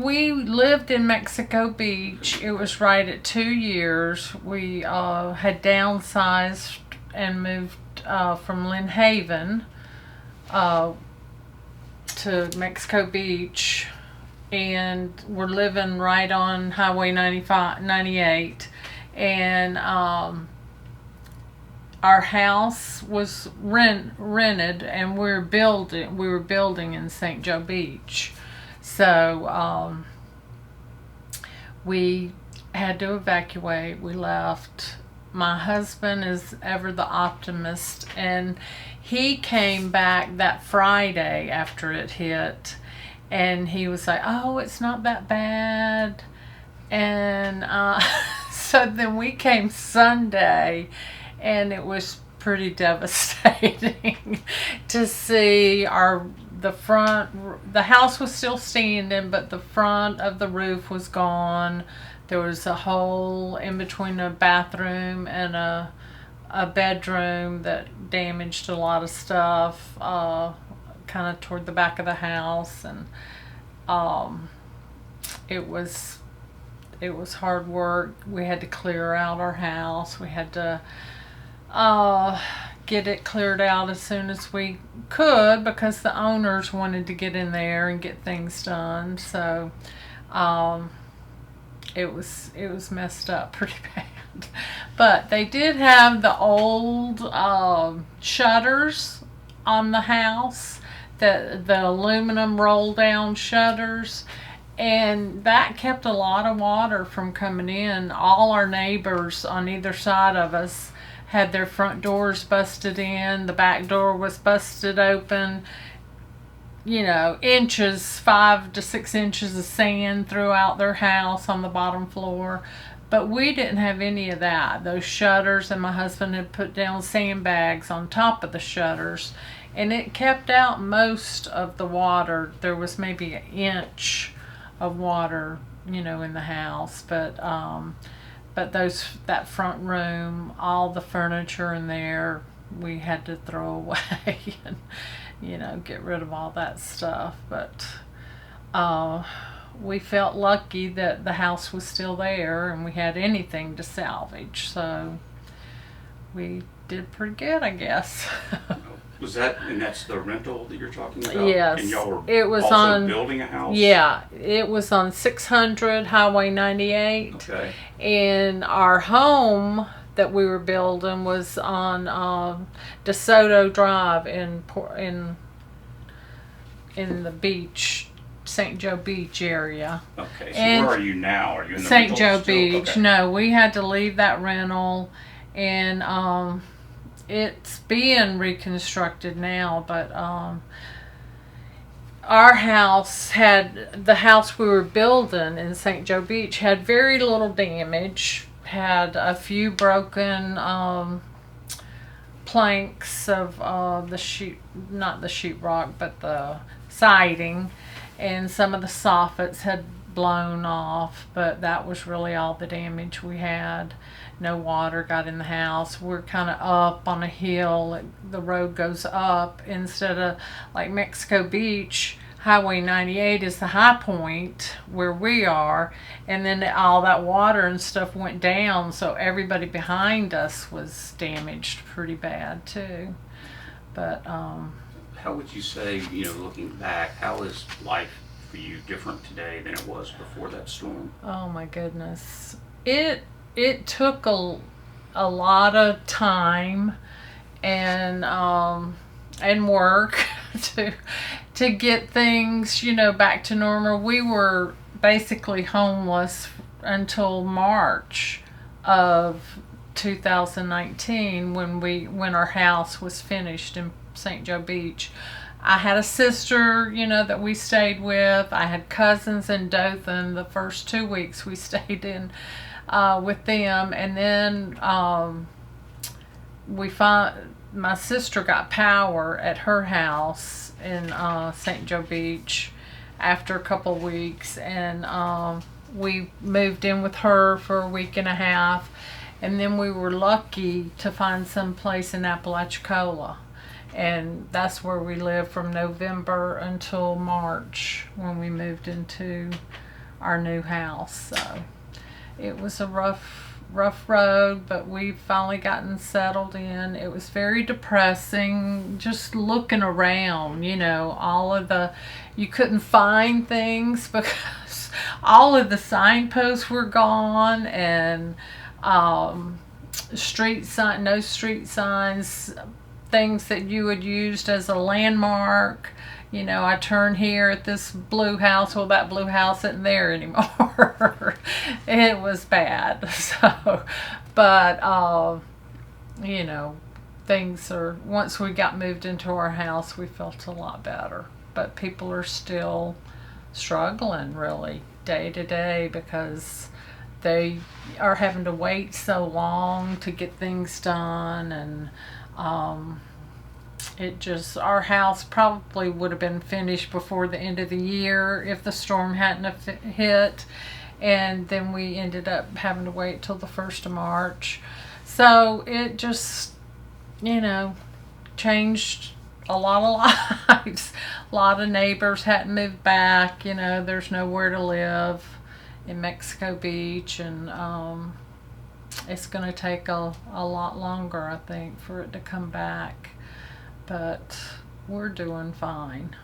We lived in Mexico Beach. It was right at 2 years. We had downsized and moved from Lynn Haven uh, to Mexico Beach, and we're living right on Highway 98. And our house was rented, and we were building in St. Joe Beach. So we had to evacuate. We left. My husband is ever the optimist, and he came back that Friday after it hit, and he was like, "Oh, it's not that bad." And so then we came Sunday, and it was pretty devastating to see the house was still standing, but the front of the roof was gone. There was a hole in between a bathroom and a bedroom that damaged a lot of stuff, kind of toward the back of the house, and it was hard work. We had to clear out our house. We had to get it cleared out as soon as we could, because the owners wanted to get in there and get things done. So it was messed up pretty bad. But they did have the old shutters on the house, the aluminum roll down shutters, and that kept a lot of water from coming in. All our neighbors on either side of us had their front doors busted in. The back door was busted open. 5 to 6 inches of sand throughout their house on the bottom floor. But we didn't have any of that. Those shutters, and my husband had put down sandbags on top of the shutters, and it kept out most of the water. There was maybe an inch of water, in the house, but that front room, all the furniture in there, we had to throw away and get rid of all that stuff. But we felt lucky that the house was still there and we had anything to salvage, so we did pretty good, I guess. And that's the rental that you're talking about? Yes. And y'all were building a house? Yeah, it was on 600 Highway 98. Okay. And our home that we were building was on DeSoto Drive in the beach, St. Joe Beach area. Okay, so where are you now? Are you in the St. Joe still? Beach. Okay. No, we had to leave that rental, and it's being reconstructed now, but our house the house we were building in St. Joe Beach had very little damage, had a few broken planks of not the sheetrock, but the siding, and some of the soffits had blown off, but that was really all the damage we had. No water got in the house. We're kind of up on a hill. The road goes up instead of like Mexico Beach. Highway 98 is the high point where we are, and then all that water and stuff went down, so everybody behind us was damaged pretty bad too. But how would you say, looking back, how is life for you different today than it was before that storm? Oh my goodness, it took a lot of time and work to get things, back to normal. We were basically homeless until March of 2019 when our house was finished in St. Joe Beach. I had a sister, that we stayed with. I had cousins in Dothan the first 2 weeks we stayed in with them, and then my sister got power at her house in St. Joe Beach after a couple weeks, and we moved in with her for a week and a half, and then we were lucky to find some place in Apalachicola, and that's where we lived from November until March when we moved into our new house. So it was a rough road, but we've finally gotten settled in. It was very depressing just looking around, you couldn't find things because all of the signposts were gone, and no street signs, things that you had used as a landmark. I turn here at this blue house. Well, that blue house isn't there anymore. It was bad. So, but, once we got moved into our house, we felt a lot better. But people are still struggling really day to day because they are having to wait so long to get things done, and our house probably would have been finished before the end of the year if the storm hadn't have hit, and then we ended up having to wait till the 1st of March. So it just, changed a lot of lives. A lot of neighbors hadn't moved back. There's nowhere to live in Mexico Beach, and it's going to take a lot longer, I think, for it to come back. But we're doing fine.